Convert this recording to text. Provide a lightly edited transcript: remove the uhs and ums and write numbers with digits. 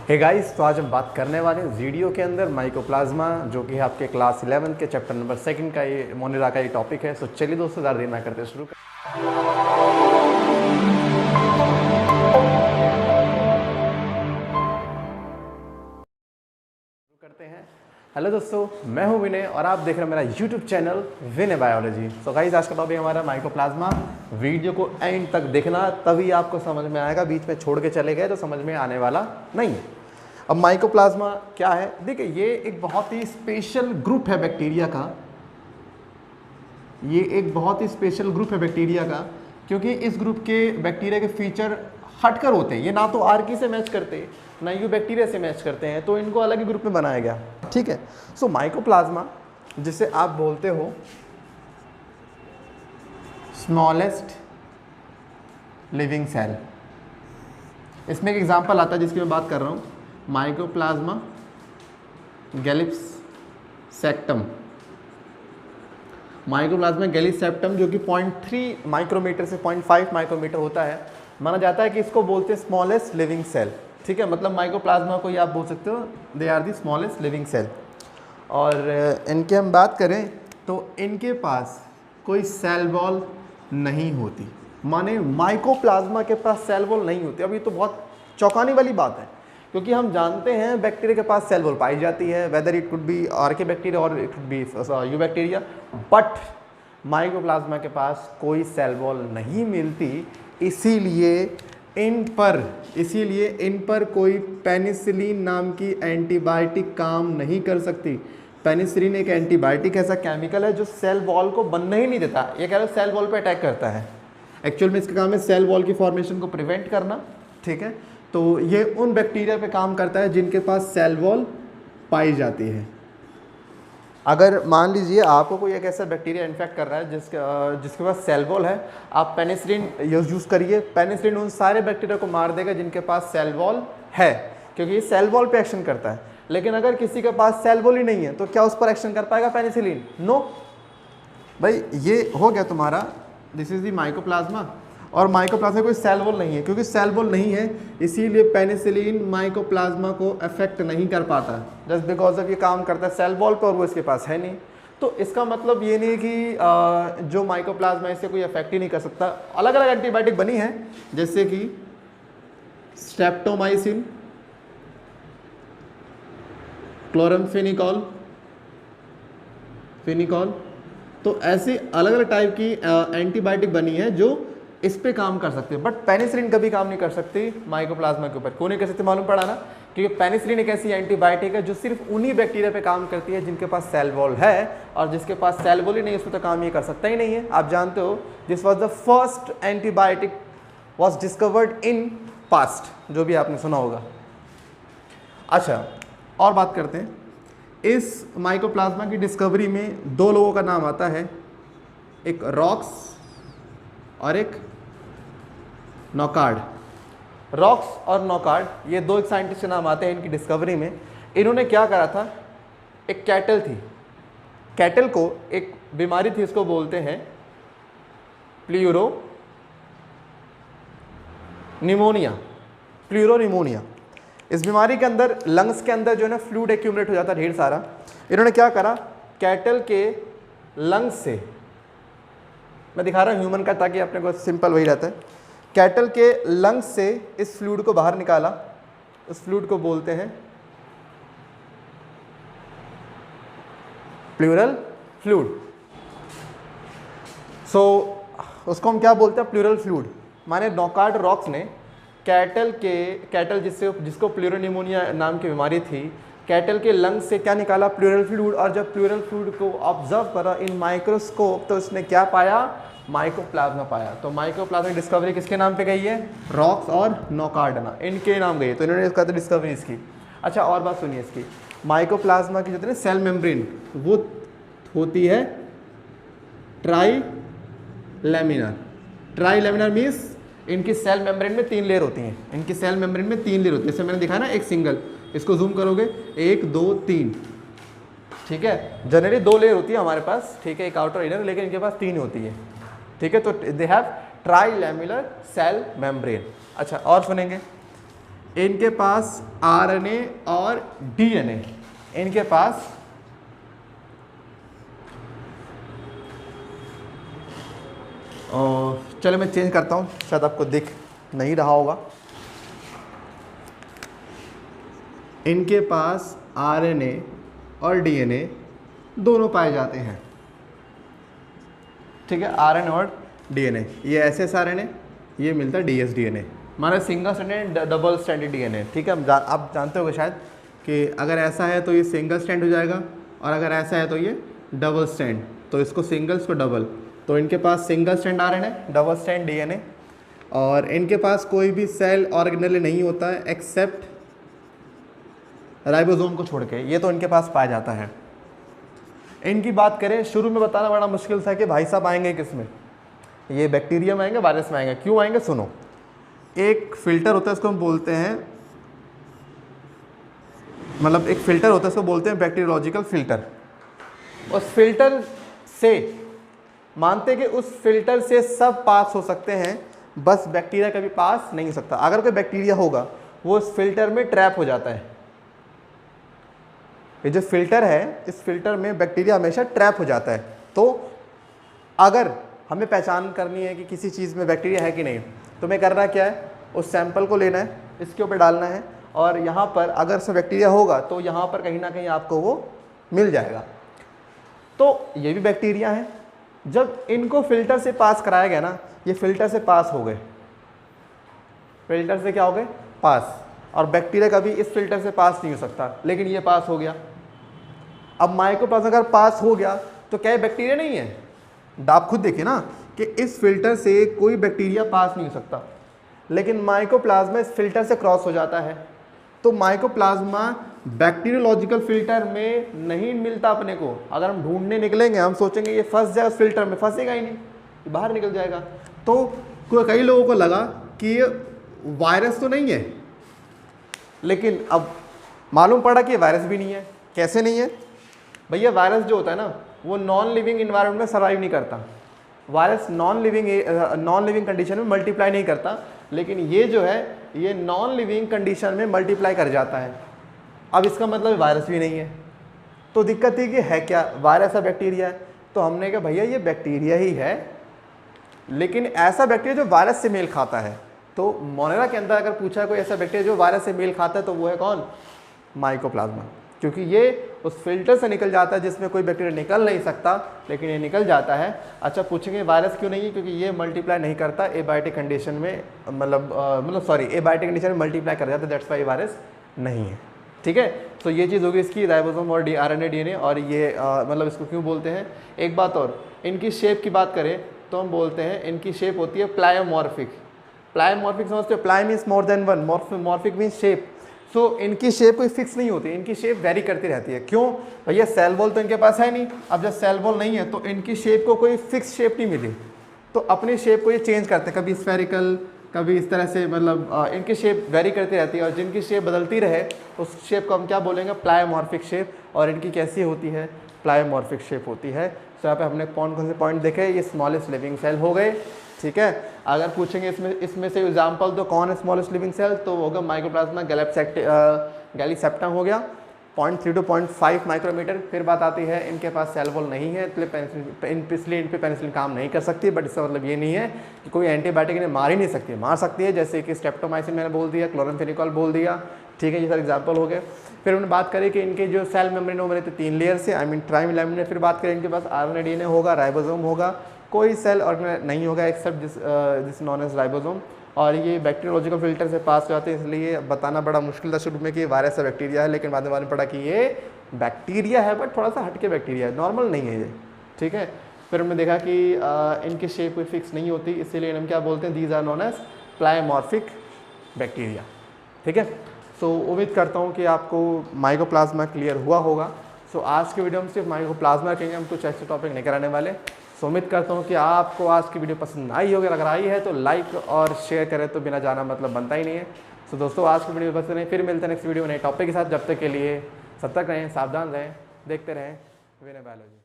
Hey guys, तो आज हम बात करने वाले हैं वीडियो के अंदर माइकोप्लाज्मा, जो कि आपके क्लास 11 के चैप्टर नंबर 2 का ये मोनेरा का ये टॉपिक है। सो चलिए दोस्तों, ज़्यादा देर ना करते शुरू करते हैं। हेलो दोस्तों, मैं हूं विनय और आप देख रहे हैं मेरा यूट्यूब चैनल विनय बायोलॉजी। सो गाइस, आज का टॉपिक हमारा माइकोप्लाज्मा। वीडियो को एंड तक देखना, तभी आपको समझ में आएगा। बीच में छोड़ के चले गए तो समझ में आने वाला नहीं है। अब माइकोप्लाज्मा क्या है? देखिए, ये एक बहुत ही स्पेशल ग्रुप है बैक्टीरिया का। ये एक बहुत ही स्पेशल ग्रुप है बैक्टीरिया का, क्योंकि इस ग्रुप के बैक्टीरिया के फीचर हटकर होते हैं। ये ना तो आर्की से मैच करते, ना यू बैक्टीरिया से मैच करते हैं, तो इनको अलग ही ग्रुप में बनाया गया। ठीक है। सो माइकोप्लाज्मा, जिसे आप बोलते हो स्मॉलेस्ट लिविंग सेल, इसमें एक एग्जांपल आता है जिसकी मैं बात कर रहा हूँ, माइकोप्लाज्मा गैलिप्स सेप्टम। माइकोप्लाज्मा गैलिप्स सेप्टम, जो कि 0.3 माइक्रोमीटर से 0.5 माइक्रोमीटर होता है, माना जाता है कि इसको बोलते हैं स्मॉलेस्ट लिविंग सेल। ठीक है, मतलब माइकोप्लाज्मा को ये आप बोल सकते हो, they are the smallest living cell. और इनके हम बात करें तो इनके पास कोई सेल वॉल नहीं होती। माने माइकोप्लाज्मा के पास सेल वॉल नहीं होती। अब ये तो बहुत चौंकाने वाली बात है, क्योंकि हम जानते हैं बैक्टीरिया के पास सेल वॉल पाई जाती है, whether it could be archaebacteria और it could be eubacteria, but mycoplasma के पास कोई सेल वॉल नहीं मिलती। इसीलिए इन पर कोई पेनिसिलिन नाम की एंटीबायोटिक काम नहीं कर सकती। पेनिसिलिन एक एंटीबायोटिक ऐसा केमिकल है जो सेल वॉल को बनने ही नहीं देता। ये कह रहे हो सेल वॉल पे अटैक करता है। एक्चुअल में इसका काम है सेल वॉल की फॉर्मेशन को प्रिवेंट करना। ठीक है, तो ये उन बैक्टीरिया पे काम करता है जिनके पास सेल वॉल पाई जाती है। अगर मान लीजिए आपको कोई एक ऐसा बैक्टीरिया इन्फेक्ट कर रहा है जिसके पास सेल वॉल है, आप पेनिसिलिन यूज़ करिए। पेनिसिलिन उन सारे बैक्टीरिया को मार देगा जिनके पास सेल वॉल है, क्योंकि ये सेल वॉल पे एक्शन करता है। लेकिन अगर किसी के पास सेल वॉल ही नहीं है तो क्या उस पर एक्शन कर पाएगा पेनिसिलिन? नो भाई, ये हो गया तुम्हारा, दिस इज द माइकोप्लाज्मा। और माइकोप्लाज्मा कोई सेल वॉल नहीं है, क्योंकि सेल वॉल नहीं है इसीलिए पेनिसिलिन माइकोप्लाज्मा को अफेक्ट नहीं कर पाता, जस्ट बिकॉज ऑफ ये काम करता है सेल वॉल पर और वो इसके पास है नहीं। तो इसका मतलब ये नहीं कि जो माइकोप्लाज्मा है इसे कोई अफेक्ट ही नहीं कर सकता। अलग अलग एंटीबायोटिक बनी है, जैसे कि स्ट्रेप्टोमाइसिन, क्लोरामफेनिकॉल, फेनिकॉल, तो ऐसी अलग अलग टाइप की एंटीबायोटिक बनी है जो इस पे काम कर सकते हैं। बट पेनिसिलिन कभी काम नहीं कर सकती माइकोप्लाज्मा के ऊपर। क्यों नहीं कर सकते? मालूम पड़ा ना, क्योंकि पेनिसिलिन एक ऐसी एंटीबायोटिक है जो सिर्फ उन्हीं बैक्टीरिया पे काम करती है जिनके पास सेल वॉल है, और जिसके पास सेल वॉल ही नहीं उसमें तो काम ये कर सकता ही नहीं है। आप जानते हो, this was the first antibiotic was discovered in past, जो भी आपने सुना होगा। अच्छा, और बात करते हैं। इस माइकोप्लाज्मा की डिस्कवरी में दो लोगों का नाम आता है, एक रॉक्स और एक नॉकार्ड। रॉक्स और नॉकार्ड, ये दो एक साइंटिस्ट के नाम आते हैं इनकी डिस्कवरी में। इन्होंने क्या करा था, एक कैटल थी, कैटल को एक बीमारी थी, इसको बोलते हैं प्लूरो निमोनिया। इस बीमारी के अंदर लंग्स के अंदर जो है ना फ्लूइड एक्यूमुलेट हो जाता है ढेर सारा। इन्होंने क्या करा, कैटल के लंग्स से, मैं दिखा रहा हूँ ह्यूमन का ताकि अपने को सिंपल वही रहता है, कैटल के लंग्स से इस फ्लूइड को बाहर निकाला। उस फ्लूइड को बोलते हैं प्लूरल फ्लूइड। सो उसको हम क्या बोलते हैं? Pleural fluid. माने नॉकार्ड रॉक्स ने कैटल जिसको प्लूरोनिमोनिया नाम की बीमारी थी, कैटल के लंग्स से क्या निकाला? Pleural fluid. और जब प्लूरल फ्लूइड को ऑब्जर्व करा इन माइक्रोस्कोप, तो उसने क्या पाया? माइकोप्लाज्मा पाया। तो माइकोप्लाज्मा की डिस्कवरी किसके नाम पे गई है? रॉक्स और नॉकार्ड ना, इनके नाम गई है। तो इन्होंने इसका तो डिस्कवरी इसकी। अच्छा, और बात सुनिए इसकी, माइकोप्लाज्मा की जो सेल मेम्ब्रेन वो होती है ट्राई लैमिनार मीन्स इनकी सेल मेम्ब्रेन में 3 लेयर होती हैं। इनकी सेल मेम्ब्रेन में 3 लेयर होती है, जैसे मैंने दिखाया ना, एक सिंगल, इसको जूम करोगे 1 2 3, ठीक है। जनरली 2 लेयर होती है हमारे पास, ठीक है, एक आउटर इनर, लेकिन इनके पास 3 होती है। ठीक है, तो they have try laminar cell membrane. अच्छा, और सुनेंगे इनके पास आरएनए और डीएनए, इनके पास चलो मैं चेंज करता हूँ, शायद आपको दिख नहीं रहा होगा। इनके पास आरएनए और डीएनए दोनों पाए जाते हैं, ठीक है, आरएनए और डीएनए। ये एसएस आरएनए, ये मिलता है डीएस डीएनए, माना single stranded double stranded DNA, ठीक है। आप जानते होंगे शायद कि अगर ऐसा है तो ये सिंगल स्ट्रैंड हो जाएगा, और अगर ऐसा है तो ये डबल स्ट्रैंड, तो इसको सिंगल इसको डबल। तो इनके पास single strand RNA, double strand DNA, और इनके पास कोई भी सेल ऑर्गेनेल नहीं होता है एक्सेप्ट राइबोसोम को छोड़ के, ये तो इनके पास पाया जाता है। इनकी बात करें, शुरू में बताना बड़ा मुश्किल था कि भाई साहब आएंगे किस में, ये बैक्टीरिया में आएंगे, वायरस में आएंगे, क्यों आएंगे सुनो। एक फिल्टर होता है, इसको हम बोलते हैं, मतलब एक फिल्टर होता है, इसको बोलते हैं बैक्टीरियोलॉजिकल फिल्टर। उस फिल्टर से मानते हैं कि उस फिल्टर से सब पास हो सकते हैं, बस बैक्टीरिया कभी पास नहीं हो सकता। अगर कोई बैक्टीरिया होगा वो इस फिल्टर में ट्रैप हो जाता है। ये जो फिल्टर है, इस फिल्टर में बैक्टीरिया हमेशा ट्रैप हो जाता है। तो अगर हमें पहचान करनी है कि किसी चीज़ में बैक्टीरिया है कि नहीं, तो हमें करना क्या है, उस सैंपल को लेना है, इसके ऊपर डालना है, और यहाँ पर अगर से बैक्टीरिया होगा तो यहाँ पर कहीं ना कहीं आपको वो मिल जाएगा। तो ये भी बैक्टीरिया है। जब इनको फिल्टर से पास कराया गया ना, ये फिल्टर से पास हो गए, फिल्टर से क्या हो गए, पास। और बैक्टीरिया कभी इस फिल्टर से पास नहीं हो सकता, लेकिन ये पास हो गया। अब माइकोप्लाज्मा अगर पास हो गया तो क्या बैक्टीरिया नहीं है? आप खुद देखिए ना कि इस फिल्टर से कोई बैक्टीरिया पास नहीं हो सकता, लेकिन माइकोप्लाज्मा इस फिल्टर से क्रॉस हो जाता है। तो माइकोप्लाज्मा बैक्टीरियोलॉजिकल फिल्टर में नहीं मिलता अपने को। अगर हम ढूंढने निकलेंगे, हम सोचेंगे ये फंस जाए उस फिल्टर में, फंसेगा ही नहीं, ये बाहर निकल जाएगा। तो कई लोगों को लगा कि ये वायरस तो नहीं है, लेकिन अब मालूम पड़ा कि वायरस भी नहीं है। कैसे नहीं है भैया? वायरस जो होता है ना, वो नॉन लिविंग इन्वायरमेंट में सर्वाइव नहीं करता। वायरस नॉन लिविंग कंडीशन में मल्टीप्लाई नहीं करता, लेकिन ये जो है ये नॉन लिविंग कंडीशन में मल्टीप्लाई कर जाता है। अब इसका मतलब वायरस भी नहीं है। तो दिक्कत थी कि है क्या, वायरस है बैक्टीरिया है? तो हमने कहा भैया ये बैक्टीरिया ही है, लेकिन ऐसा बैक्टीरिया जो वायरस से मेल खाता है। तो मोनेरा के अंदर अगर पूछा कोई ऐसा बैक्टीरिया जो वायरस से मेल खाता है, तो वो है कौन? माइकोप्लाज्मा। क्योंकि ये उस फिल्टर से निकल जाता है जिसमें कोई बैक्टीरिया निकल नहीं सकता, लेकिन ये निकल जाता है। अच्छा, पूछेंगे वायरस क्यों नहीं है? क्योंकि ये मल्टीप्लाई नहीं करता एबायोटिक कंडीशन में, एबायोटिक कंडीशन में मल्टीप्लाई कर जाता है, दैट्स वाई वायरस नहीं है। ठीक है, तो ये चीज़ होगी इसकी, राइबोसोम और आरएनए डीएनए। और ये इसको क्यों बोलते हैं। एक बात और, इनकी शेप की बात करें तो हम बोलते हैं इनकी शेप होती है प्लायोमॉर्फिक। प्लायोमॉर्फिक समझते हो? Pleo means more than one, morphic means shape. So इनकी शेप कोई फिक्स नहीं होती, इनकी शेप वेरी करती रहती है। क्यों भैया? सेल वॉल तो इनके पास है नहीं। अब जब सेल वॉल नहीं है तो इनकी शेप को कोई फिक्स शेप नहीं मिली, तो अपनी शेप को ये चेंज करते हैं, कभी स्फेरिकल, कभी इस तरह से, इनकी शेप वेरी करती रहती है। और जिनकी शेप बदलती रहे उस शेप को हम क्या बोलेंगे? प्लायोमॉर्फिक शेप। और इनकी कैसी होती है? प्लायोमॉर्फिक शेप होती है। तो यहाँ पे हमने कौन कौन से पॉइंट देखे? ये स्मॉलेस्ट लिविंग सेल हो गए। ठीक है, अगर पूछेंगे इसमें से एग्जाम्पल तो कौन है स्मॉलेस्ट लिविंग सेल, तो होगा माइकोप्लाज्मा गैलीसेप्टम हो गया, 0.3 to 0.5 माइक्रोमीटर। फिर बात आती है इनके पास सेल वॉल नहीं है, इसलिए इन पे पेनिसिलिन काम नहीं कर सकती। बट इसका मतलब ये नहीं है कि कोई एंटीबायोटिक इन्हें मार ही नहीं सकती, मार सकती है, जैसे कि स्ट्रेप्टोमाइसिन मैंने बोल दिया, क्लोरामफेनिकोल बोल दिया। ठीक है, ये सारे एग्जाम्पल हो गए। फिर हमने बात करी कि इनके जो सेल मेम्ब्रेन वो बनते 3 लेयर से, आई मीन ट्राइलैमिनेट। फिर बात करें इनके पास आरएनए डीएनए होगा, राइबोसोम होगा, कोई सेल ऑर्गेनेल नहीं होगा except this non age ribosome. और ये बैक्टीरियोलॉजिकल फिल्टर से पास हो जाते हैं, इसलिए बताना बड़ा मुश्किल था शुरू में कि वायरस है बैक्टीरिया है, लेकिन बाद में मालूम पड़ा कि ये बैक्टीरिया है, बट थोड़ा सा हटके बैक्टीरिया है, नॉर्मल नहीं है ये। ठीक है, फिर हमने देखा कि इनकी शेप कोई फिक्स नहीं होती, इसीलिए हम क्या बोलते हैं? These are known as pleomorphic bacteria. ठीक है, सो उम्मीद करता हूँ कि आपको माइकोप्लाज्मा क्लियर हुआ होगा। सो आज के वीडियो में सिर्फ माइकोप्लाज्मा कहेंगे, हम कुछ ऐसे टॉपिक नहीं कराने वाले। सो उम्मीद करता हूँ कि आपको आज की वीडियो पसंद आई होगी। अगर आई है तो लाइक और शेयर करें, तो बिना जाना मतलब बनता ही नहीं है। सो दोस्तों, आज की वीडियो में बस नहीं, फिर मिलते हैं नेक्स्ट वीडियो में नए टॉपिक के साथ। जब तक के लिए सतर्क रहें, सावधान रहें, देखते रहें विनय बायोलॉजी।